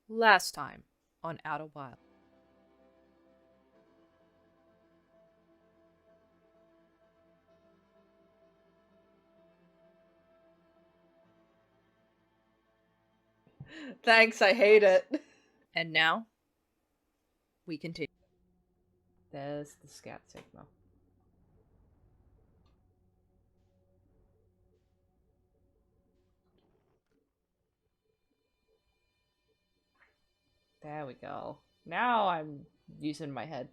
Last time on OuterWilds. Thanks, I hate it. And now, we continue. There's the scat signal. There we go. Now I'm using my head.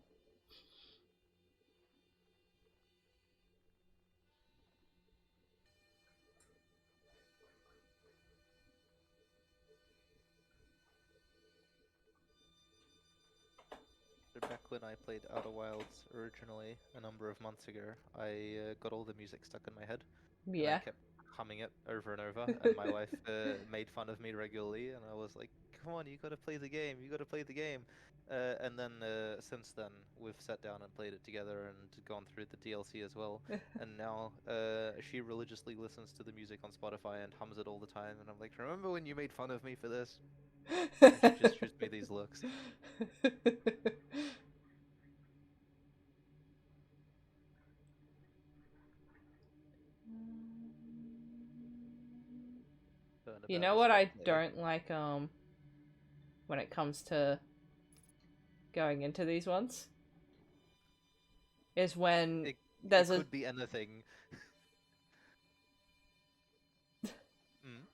Back when I played Outer Wilds originally, a number of months ago, I got all the music stuck in my head, and I Yeah. kept humming it over and over, and my wife made fun of me regularly, and I was like, come on, you gotta play the game, you gotta play the game. And then since then, we've sat down and played it together and gone through the DLC as well, and now she religiously listens to the music on Spotify and hums it all the time, and I'm like, remember when you made fun of me for this? And she just shoots me these looks. You Turnabout know is what fun I player. don't like when it comes to going into these ones is when It it there's a could be anything. Mm.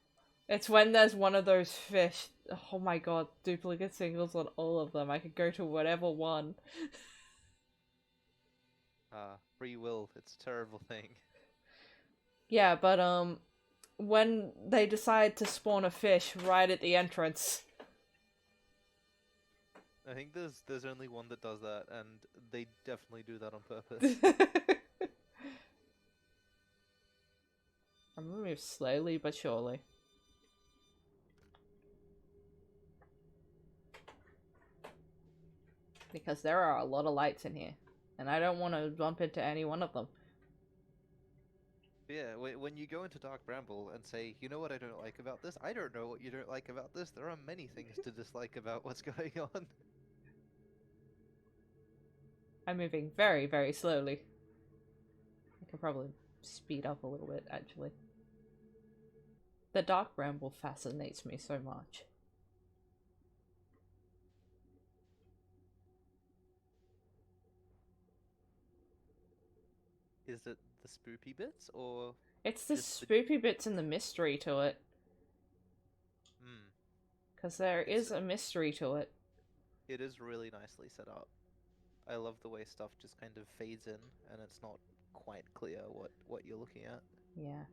it's when there's one of those fish. Oh my god, duplicate singles on all of them. I could go to whatever one. Free will, it's a terrible thing. Yeah, but when they decide to spawn a fish right at the entrance. I think there's only one that does that, and they definitely do that on purpose. I'm gonna move slowly but surely. Because there are a lot of lights in here. And I don't want to bump into any one of them. Yeah, when you go into Dark Bramble and say, you know what I don't like about this? I don't know what you don't like about this. There are many things to dislike about what's going on. I'm moving very, very slowly. I could probably speed up a little bit, actually. The Dark Bramble fascinates me so much. Is it the spoopy bits or It's the just the? spoopy bits and the mystery to it. Hmm. Because there It's is a mystery to it. it is really nicely set up. I love the way stuff just kind of fades in, and it's not quite clear what you're looking at. Yeah.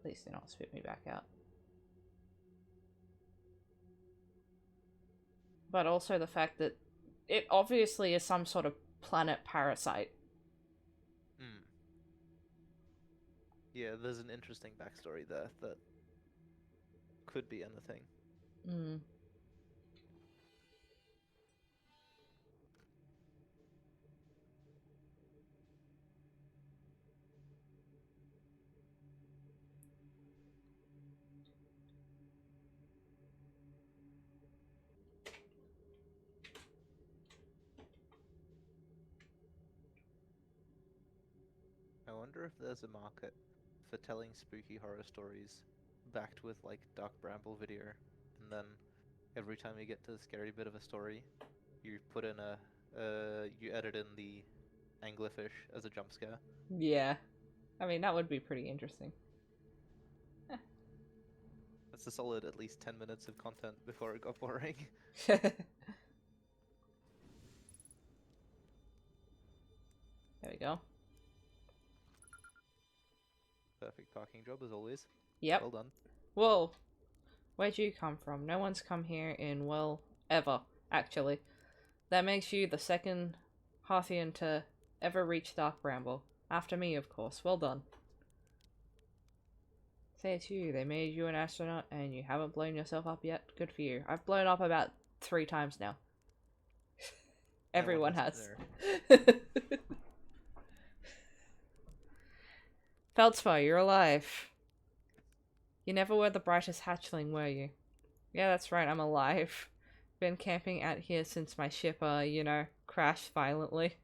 Please do not spit me back out. But also the fact that it obviously is some sort of planet parasite. Hmm. Yeah, there's an interesting backstory there that could be anything. Mm. I wonder if there's a market for telling spooky horror stories backed with like Dark Bramble video, and then every time you get to the scary bit of a story, you put in you edit in the anglerfish as a jump scare. Yeah. I mean, that would be pretty interesting. That's a solid at least 10 minutes of content before it got boring. There we go. Perfect parking job as always. Yep. Well done. Whoa. Where'd you come from? No one's come here in, well, ever, actually. That makes you the second Hearthian to ever reach Dark Bramble. After me, of course. Well done. Say it's you. They made you an astronaut and you haven't blown yourself up yet. Good for you. I've blown up about 3 times now. No one Everyone has to has. know. Feldspar, you're alive. You never were the brightest hatchling, were you? Yeah, that's right, I'm alive. Been camping out here since my ship, crashed violently.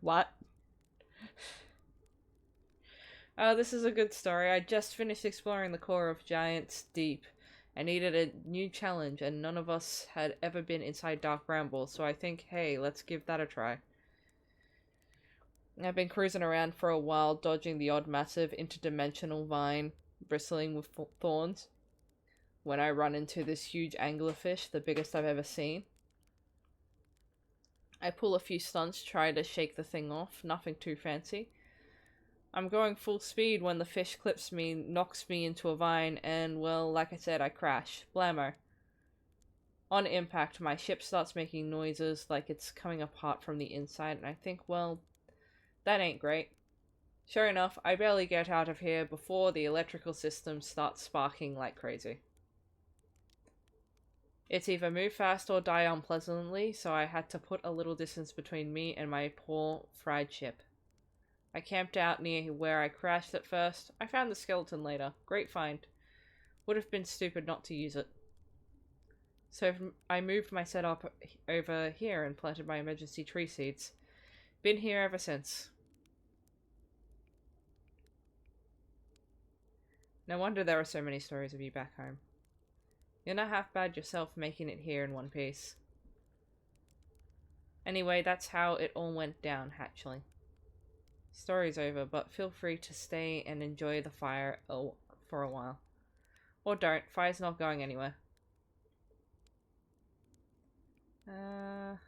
What? Oh, this is a good story. I just finished exploring the core of Giant's Deep. I needed a new challenge, and none of us had ever been inside Dark Bramble, so I think, hey, let's give that a try. I've been cruising around for a while, dodging the odd massive interdimensional vine bristling with thorns. When I run into this huge anglerfish, the biggest I've ever seen, I pull a few stunts, try to shake the thing off, nothing too fancy. I'm going full speed when the fish clips me, knocks me into a vine, and, well, like I said, I crash. Blammo. On impact, my ship starts making noises like it's coming apart from the inside, and I think, well, that ain't great. Sure enough, I barely get out of here before the electrical system starts sparking like crazy. It's either move fast or die unpleasantly, so I had to put a little distance between me and my poor, fried ship. I camped out near where I crashed at first. I found the skeleton later. Great find. Would have been stupid not to use it. So I moved my setup over here and planted my emergency tree seeds. Been here ever since. No wonder there are so many stories of you back home. You're not half bad yourself making it here in one piece. Anyway, that's how it all went down, hatchling. Story's over, but feel free to stay and enjoy the fire for a while. Or don't, fire's not going anywhere. Did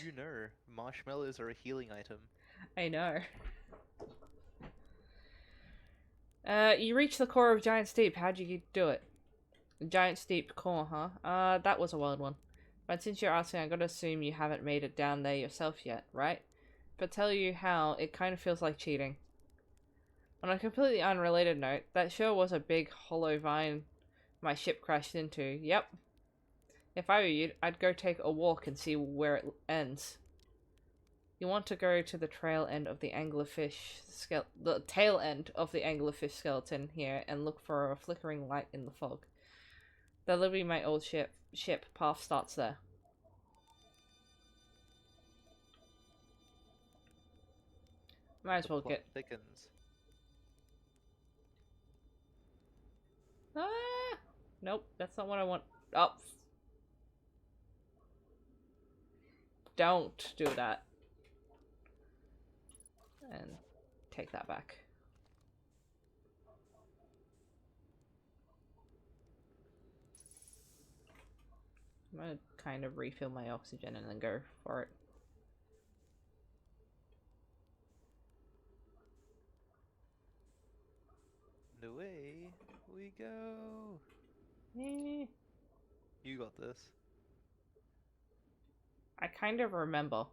you know marshmallows are a healing item? I know. You reached the core of Giant Steep. How'd you do it? Giant Steep core, huh? That was a wild one. But since you're asking, I gotta assume you haven't made it down there yourself yet, right? But tell you how, it kind of feels like cheating. On a completely unrelated note, that sure was a big hollow vine my ship crashed into. Yep. If I were you, I'd go take a walk and see where it ends. You want to go to the tail end of the anglerfish skeleton here and look for a flickering light in the fog. That'll be my old ship. Path starts there. Might as well Plot get. thickens. Ah! Nope, that's not what I want. Oh. Don't do that. And take that back. I'm gonna kind of refill my oxygen and then go for it. And away we go. Eh. You got this. I kind of remember.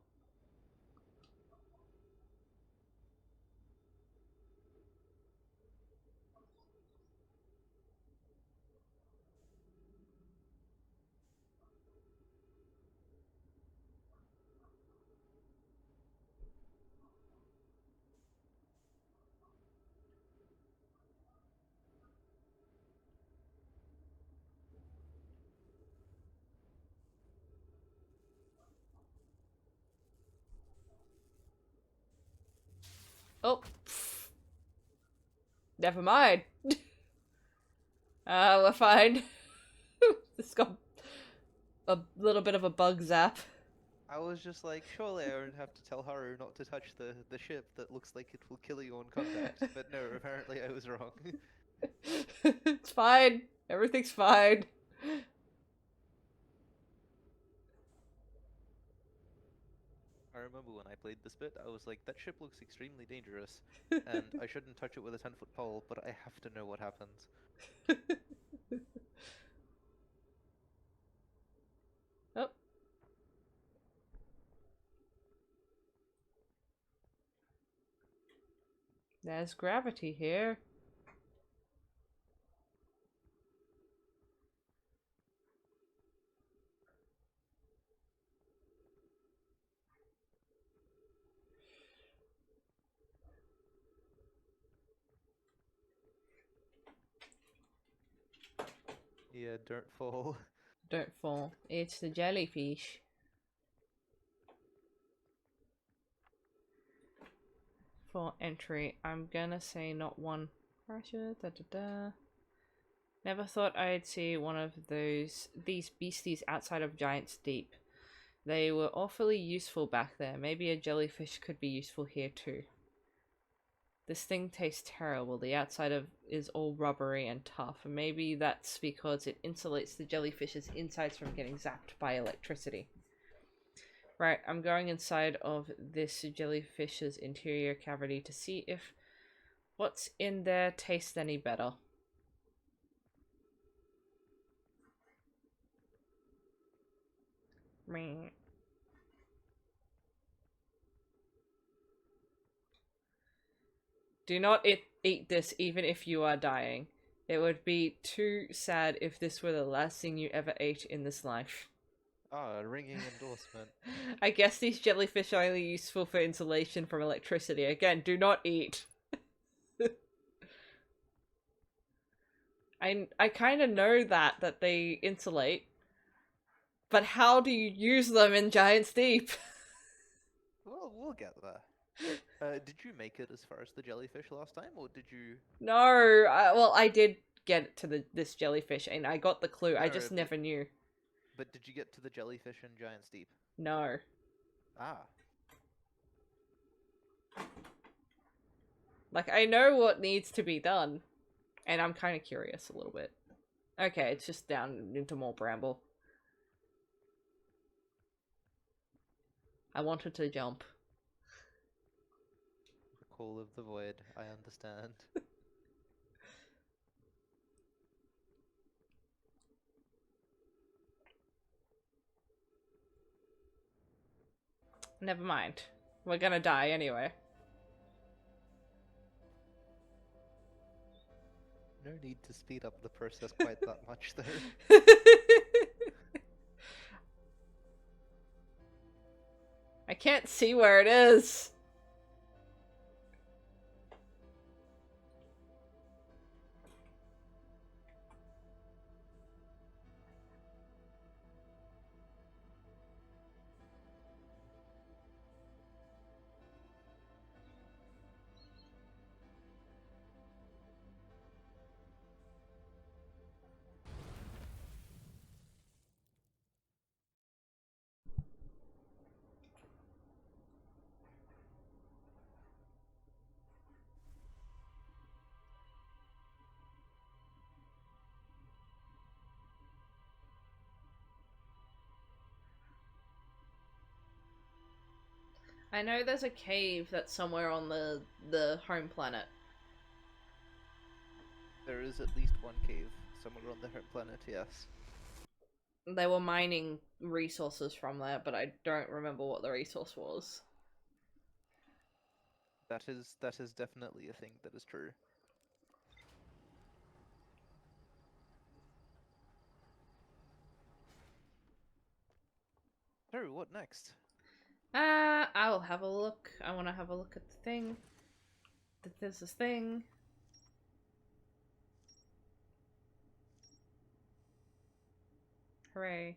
Oh. Never mind. We're fine. It's got a little bit of a bug zap. I was just like, surely I would have to tell Haru not to touch the ship that looks like it will kill you on contact. But no, apparently I was wrong. It's fine. Everything's fine. I remember when I played this bit, I was like, that ship looks extremely dangerous, and I shouldn't touch it with a 10-foot pole, but I have to know what happens. Oh. There's gravity here. Yeah, don't fall. Don't fall. It's the jellyfish. For entry, I'm gonna say not one. Never thought I'd see one of these beasties outside of Giant's Deep. They were awfully useful back there. Maybe a jellyfish could be useful here too. This thing tastes terrible. The outside is all rubbery and tough, and maybe that's because it insulates the jellyfish's insides from getting zapped by electricity. Right, I'm going inside of this jellyfish's interior cavity to see if what's in there tastes any better. Meh. Do not eat this even if you are dying. It would be too sad if this were the last thing you ever ate in this life. Ah, a ringing endorsement. I guess these jellyfish are only useful for insulation from electricity. Again, do not eat. I kind of know that they insulate, but how do you use them in Giant's Deep? Well, we'll get there. Did you make it as far as the jellyfish last time, or did you? No, well, I did get to this jellyfish, and I got the clue. I No, just never knew. But did you get to the jellyfish in Giant's Deep? No. Ah. Like, I know what needs to be done, and I'm kind of curious a little bit. Okay, it's just down into more bramble. I wanted to jump. The call of the void, I understand. Never mind. We're gonna die anyway. No need to speed up the process quite that much, though. I can't see where it is. I know there's a cave that's somewhere on the home planet. There is at least one cave somewhere on the home planet, yes. They were mining resources from there, but I don't remember what the resource was. That is definitely a thing that is true. So, what next? I'll have a look. I want to have a look at the thing. There's this thing. Hooray.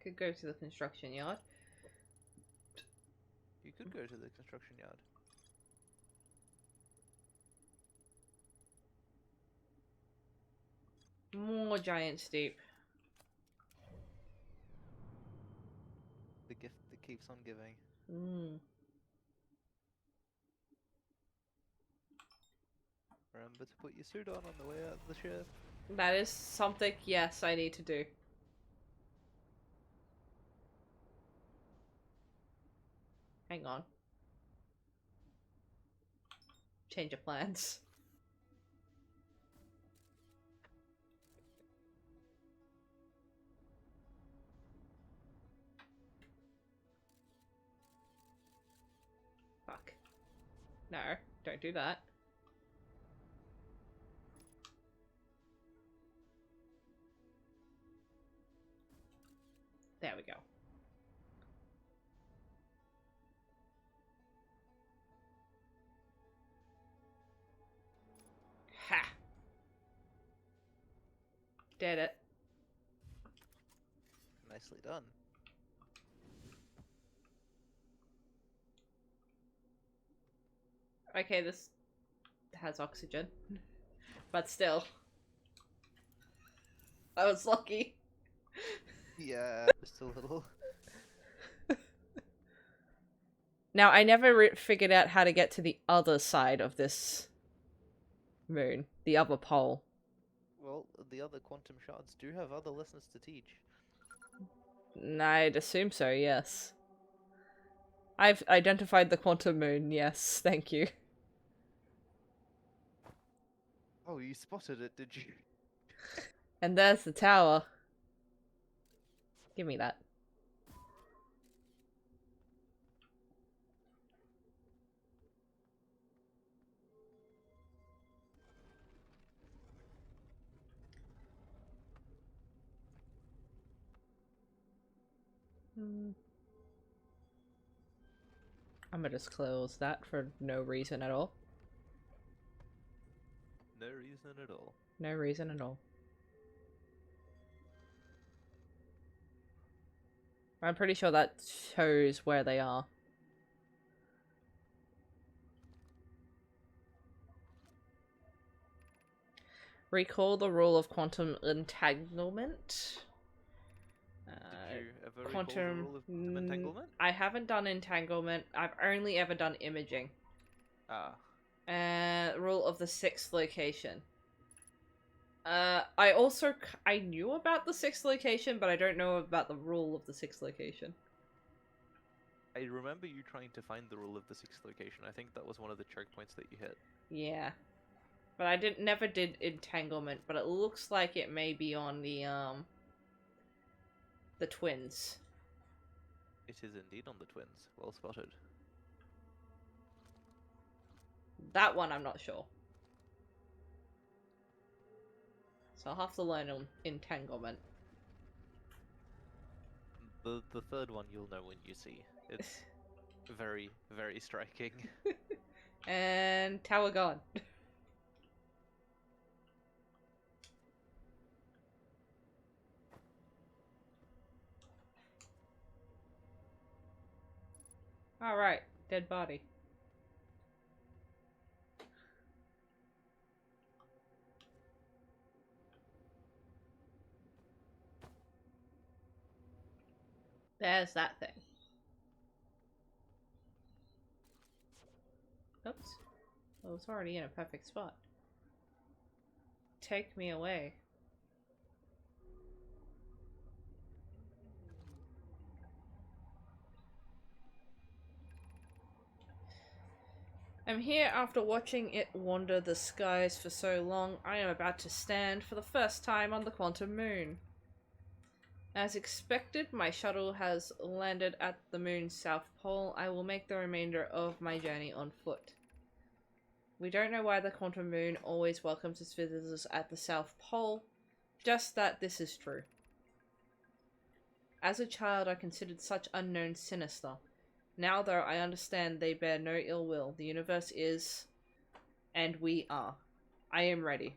Could go to the construction yard. You could go to the construction yard. More Giant's Deep. The gift that keeps on giving. Remember to put your suit on the way out of the ship. That is something, yes, I need to do. Hang on. Change of plans. Fuck. No, don't do that. There we go. Did it. Nicely done. Okay, this has oxygen. But still. I was lucky. Yeah, just a little. Now, I never figured out how to get to the other side of this moon. The other pole. Well, the other quantum shards do have other lessons to teach. I'd assume so, yes. I've identified the quantum moon, yes, thank you. Oh, you spotted it, did you? And there's the tower. Give me that. I'm gonna just close that for no reason at all. No reason at all. No reason at all. I'm pretty sure that shows where they are. Recall the rule of quantum entanglement. Did you ever recall the rule of quantum entanglement? I haven't done entanglement. I've only ever done imaging. Ah. Rule of the sixth location. I knew about the sixth location, but I don't know about the rule of the sixth location. I remember you trying to find the rule of the sixth location. I think that was one of the choke points that you hit. Yeah. But I never did entanglement, but it looks like it may be on the twins. It is indeed on the twins. Well spotted. That one I'm not sure. So I'll have to learn on entanglement. The third one you'll know when you see. It's very, very striking. And tower gone. Alright, dead body. There's that thing. Oops. Well, it's already in a perfect spot. Take me away. I'm here after watching it wander the skies for so long. I am about to stand for the first time on the quantum moon. As expected, my shuttle has landed at the moon's south pole. I will make the remainder of my journey on foot. We don't know why the quantum moon always welcomes its visitors at the south pole, just that this is true. As a child, I considered such unknowns sinister. Now, though, I understand they bear no ill will. The universe is, and we are. I am ready.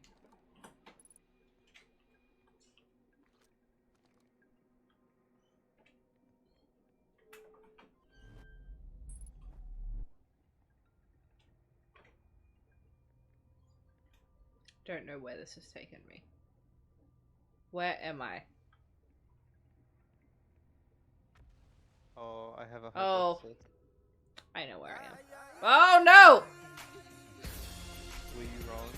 Don't know where this has taken me. Where am I? Oh, I have a Oh. hypothesis. I know where I am. Oh no! Were you wrong?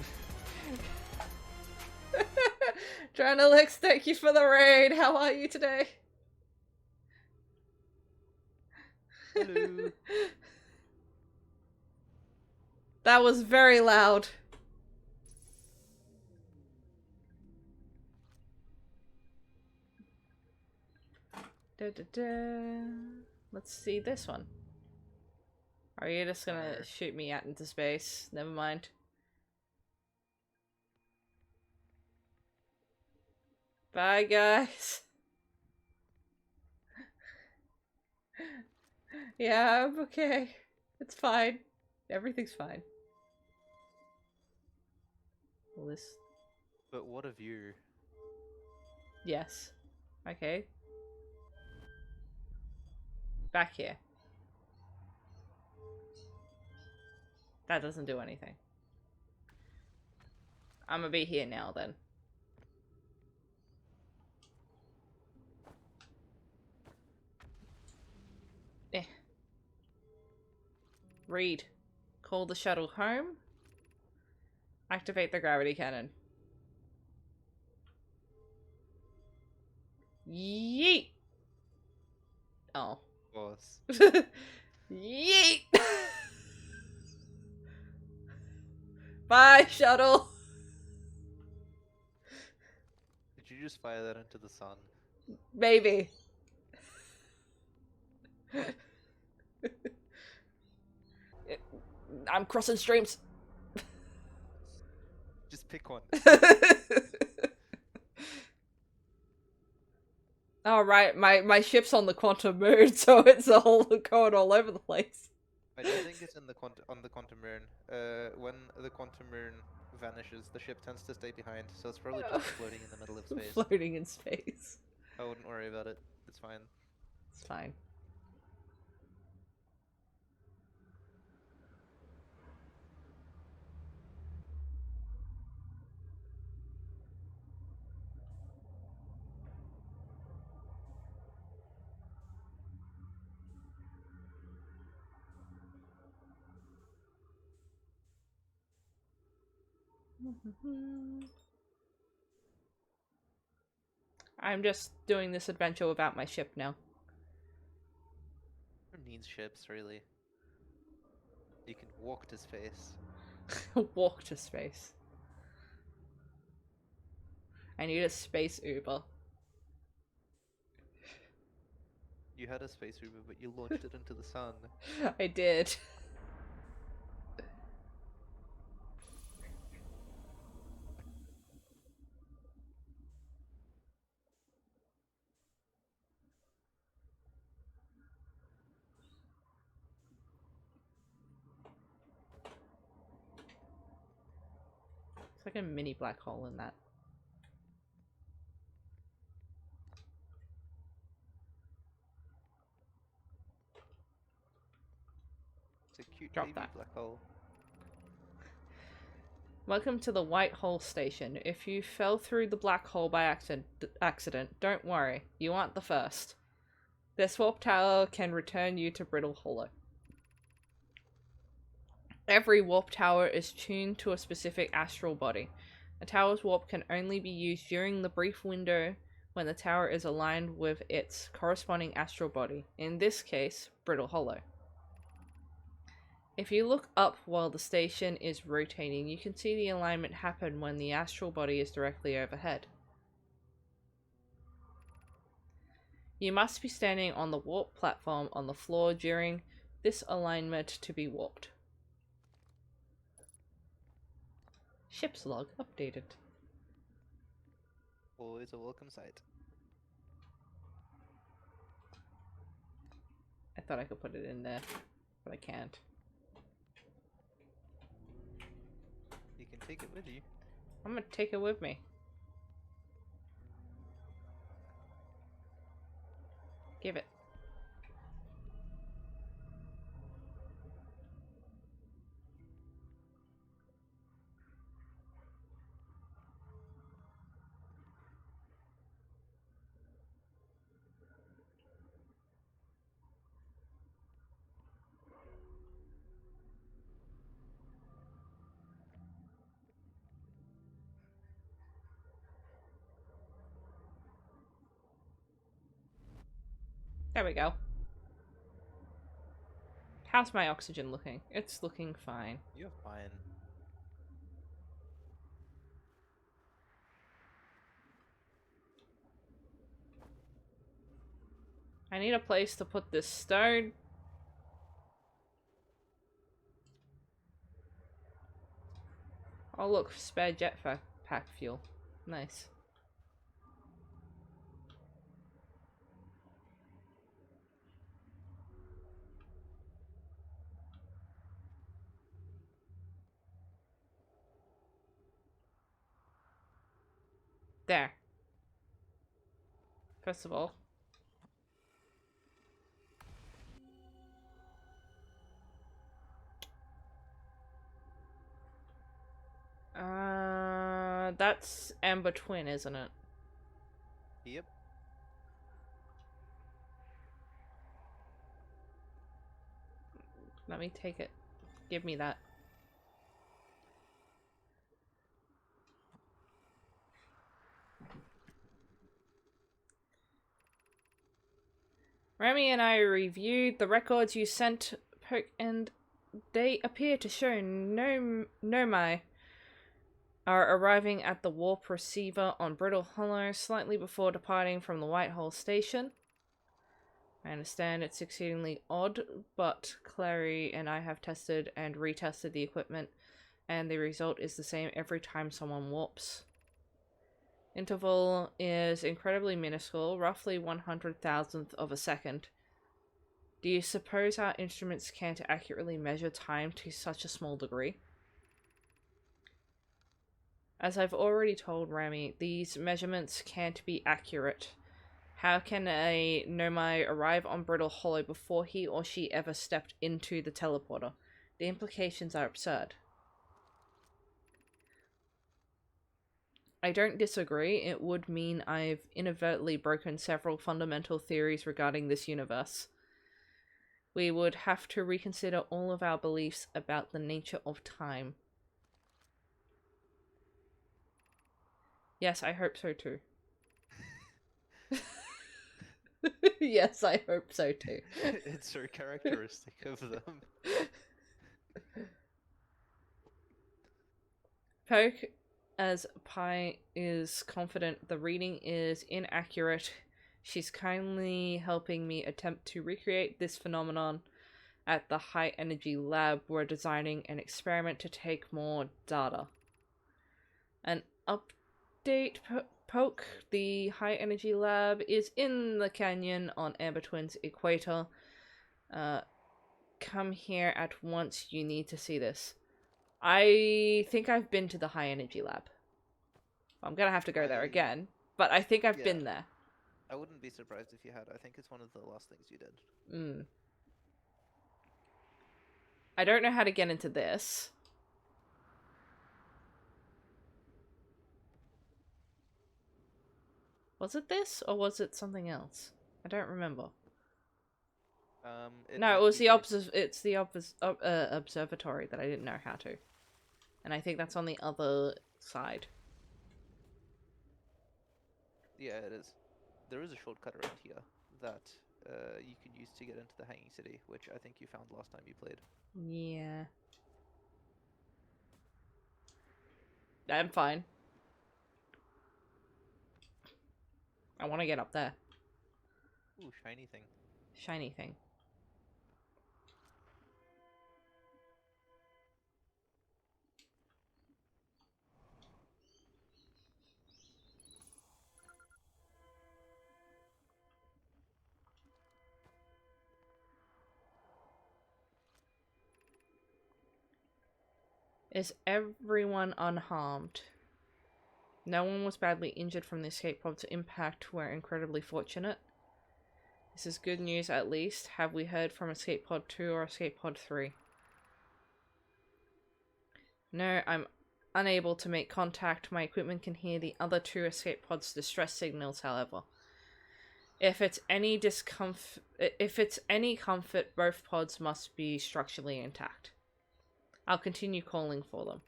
Dranalix, thank you for the raid. How are you today? Hello. That was very loud. Da, da, da. Let's see this one. Are you just gonna shoot me out into space? Never mind. Bye, guys. Yeah, I'm okay. It's fine. Everything's fine. Well, this... But what of you? Yes. Okay. Back here. That doesn't do anything. I'm gonna be here now then. Eh. Read. Call the shuttle home. Activate the gravity cannon. Yeet! Oh. Of course. Yeet! Bye, shuttle! Did you just fire that into the sun? Maybe. I'm crossing streams. Just pick one. Alright, my ship's on the quantum moon, so it's all going all over the place. I don't think it's in the on the quantum moon. When the quantum moon vanishes, the ship tends to stay behind, so it's probably just floating in the middle of space. Floating in space. I wouldn't worry about it. It's fine. It's fine. I'm just doing this adventure without my ship now. Who needs ships, really? You can walk to space. Walk to space. I need a space Uber. You had a space Uber, but you launched it into the sun. I did. It's like a mini black hole in that. It's a cute Drop baby that. black hole. Welcome to the White Hole Station. If you fell through the black hole by accident, don't worry. You aren't the first. This warp tower can return you to Brittle Hollow. Every warp tower is tuned to a specific astral body. A tower's warp can only be used during the brief window when the tower is aligned with its corresponding astral body, in this case, Brittle Hollow. If you look up while the station is rotating, you can see the alignment happen when the astral body is directly overhead. You must be standing on the warp platform on the floor during this alignment to be warped. Ship's log updated. Always a welcome sight. I thought I could put it in there, but I can't. You can take it with you. I'm gonna take it with me. Give it. There we go. How's my oxygen looking? It's looking fine. You're fine. I need a place to put this stone. Oh look, spare jetpack fuel. Nice. There. First of all. That's Amber Twin, isn't it? Yep. Let me take it. Give me that. Remy and I reviewed the records you sent, Poke, and they appear to show Nomai are arriving at the warp receiver on Brittle Hollow slightly before departing from the Whitehall station. I understand it's exceedingly odd, but Clary and I have tested and retested the equipment, and the result is the same every time someone warps. Interval is incredibly minuscule, roughly 100,000th of a second. Do you suppose our instruments can't accurately measure time to such a small degree? As I've already told Rami, these measurements can't be accurate. How can a Nomai arrive on Brittle Hollow before he or she ever stepped into the teleporter? The implications are absurd. I don't disagree. It would mean I've inadvertently broken several fundamental theories regarding this universe. We would have to reconsider all of our beliefs about the nature of time. Yes, I hope so too. Yes, I hope so too. It's so characteristic of them. Poke, as Pi is confident the reading is inaccurate, she's kindly helping me attempt to recreate this phenomenon at the high energy lab. We're designing an experiment to take more data. An update, Poke. The high energy lab is in the canyon on Amber Twin's equator. Come here at once. You need to see this. I think I've been to the high energy lab. I'm gonna have to go there again, but I think I've been there. I wouldn't be surprised if you had. I think it's one of the last things you did. I don't know how to get into this. Was it this, or was it something else? I don't remember. No, it was the observatory that I didn't know how to. And I think that's on the other side. Yeah, it is. There is a shortcut around here that you can use to get into the Hanging City, which I think you found last time you played. Yeah. I'm fine. I want to get up there. Ooh, shiny thing. Shiny thing. Is everyone unharmed? No one was badly injured from the escape pod's impact. We're incredibly fortunate. This is good news at least. Have we heard from Escape Pod 2 or Escape Pod 3? No, I'm unable to make contact. My equipment can hear the other two escape pods' distress signals, however. If it's any comfort, both pods must be structurally intact. I'll continue calling for them.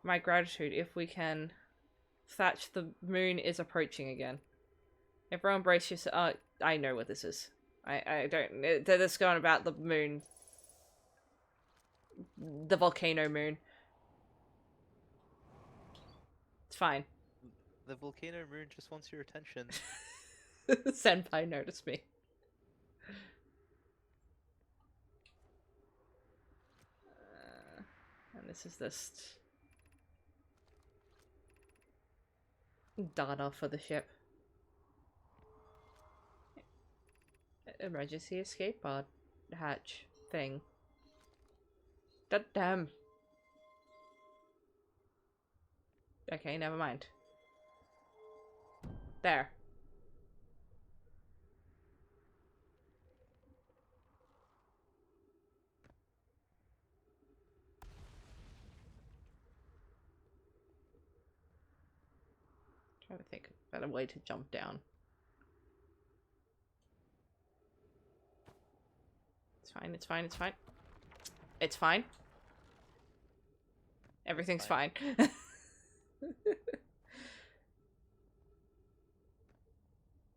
My gratitude, if we can. Thatch, the moon is approaching again. Everyone brace yourself. I know what this is. I don't. They're just going about the moon. The volcano moon. It's fine. The volcano moon just wants your attention. Senpai noticed me. And this is just data for the ship. Emergency escape pod hatch thing. Damn. Okay, never mind. There. Trying to think of a better way to jump down. It's fine, it's fine, it's fine. It's fine. Everything's fine.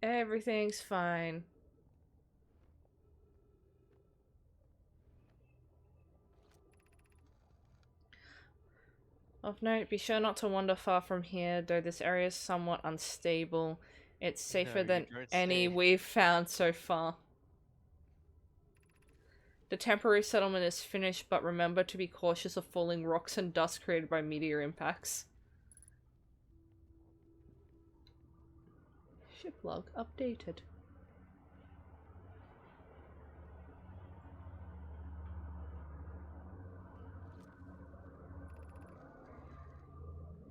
Everything's fine. Of note, be sure not to wander far from here, though this area is somewhat unstable. It's safer than any we've found so far. The temporary settlement is finished, but remember to be cautious of falling rocks and dust created by meteor impacts. Ship log updated.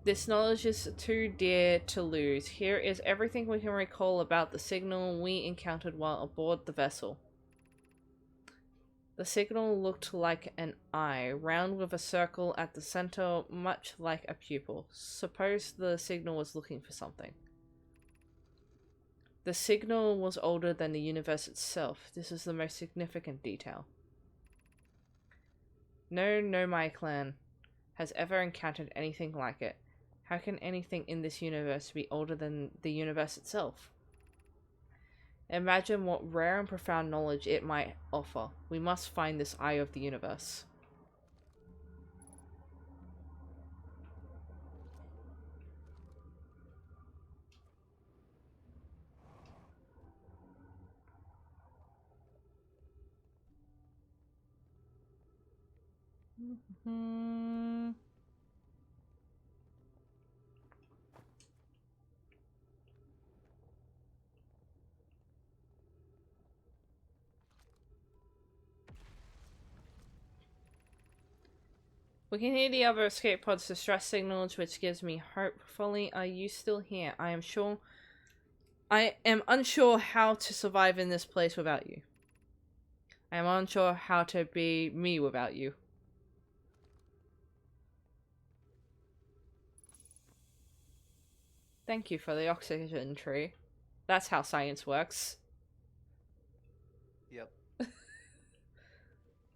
This knowledge is too dear to lose. Here is everything we can recall about the signal we encountered while aboard the vessel. The signal looked like an eye, round with a circle at the center, much like a pupil. Suppose the signal was looking for something. The signal was older than the universe itself. This is the most significant detail. No Nomai clan has ever encountered anything like it. How can anything in this universe be older than the universe itself? Imagine what rare and profound knowledge it might offer. We must find this eye of the universe. We can hear the other escape pod's distress signals, which gives me hope. Folly, are you still here? I am unsure how to survive in this place without you. I am unsure how to be me without you. Thank you for the oxygen tree. That's how science works. Yep.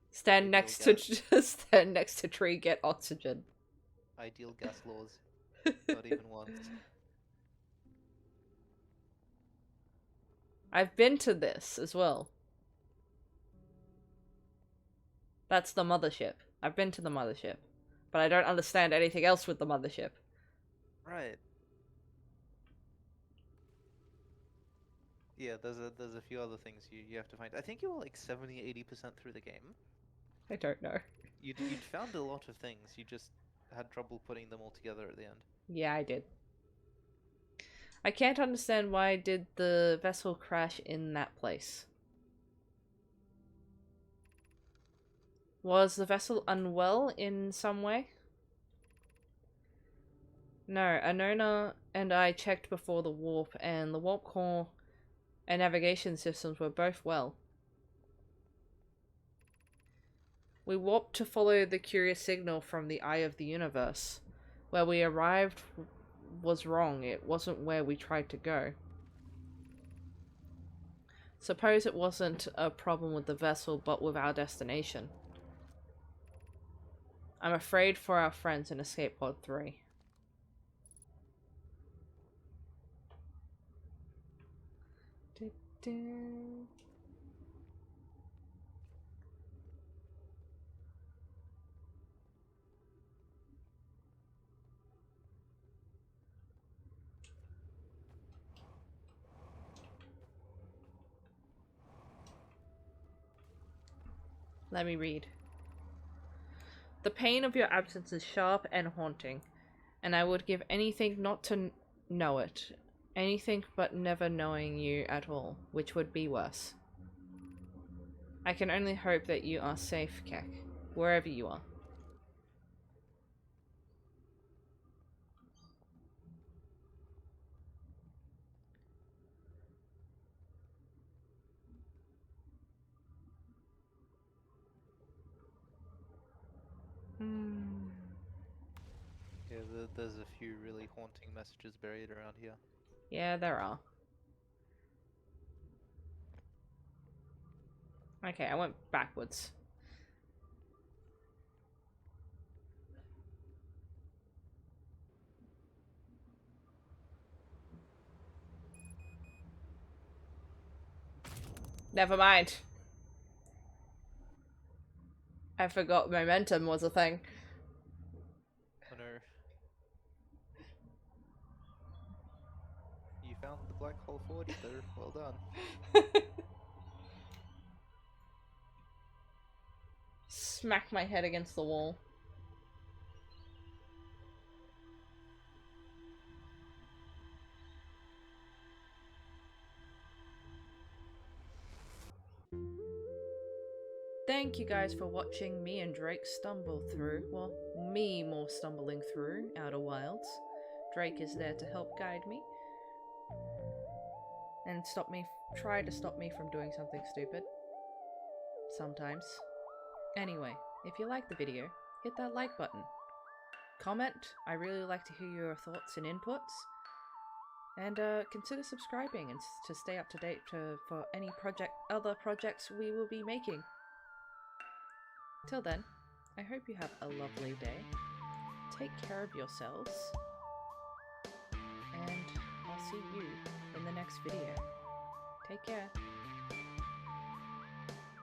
Stand next to tree, get oxygen. Ideal gas laws. Not even once. I've been to this as well. That's the mothership. I've been to the mothership. But I don't understand anything else with the mothership. Right. Yeah, there's a few other things you have to find. I think you were like 70-80% through the game. I don't know. You'd found a lot of things. You just had trouble putting them all together at the end. Yeah, I did. I can't understand why did the vessel crash in that place. Was the vessel unwell in some way? No, Anona and I checked before the warp, and the warp core and navigation systems were both well. We warped to follow the curious signal from the eye of the universe. Where we arrived was wrong. It wasn't where we tried to go. Suppose it wasn't a problem with the vessel, but with our destination. I'm afraid for our friends in Escape Pod 3. Let me read. The pain of your absence is sharp and haunting, and I would give anything not to know it. Anything but never knowing you at all, which would be worse. I can only hope that you are safe, Keck, wherever you are. Yeah, there's a few really haunting messages buried around here. Yeah, there are. Okay, I went backwards. Never mind. I forgot momentum was a thing. Oh no. You found the black hole 40 though, well done. Smack my head against the wall. Thank you guys for watching me and Drake stumble through, well, me more stumbling through Outer Wilds. Drake is there to help guide me and try to stop me from doing something stupid. Sometimes. Anyway, if you like the video, hit that like button. Comment, I really like to hear your thoughts and inputs. And consider subscribing and to stay up to date for any other projects we will be making. Till then, I hope you have a lovely day. Take care of yourselves. And I'll see you in the next video. Take care.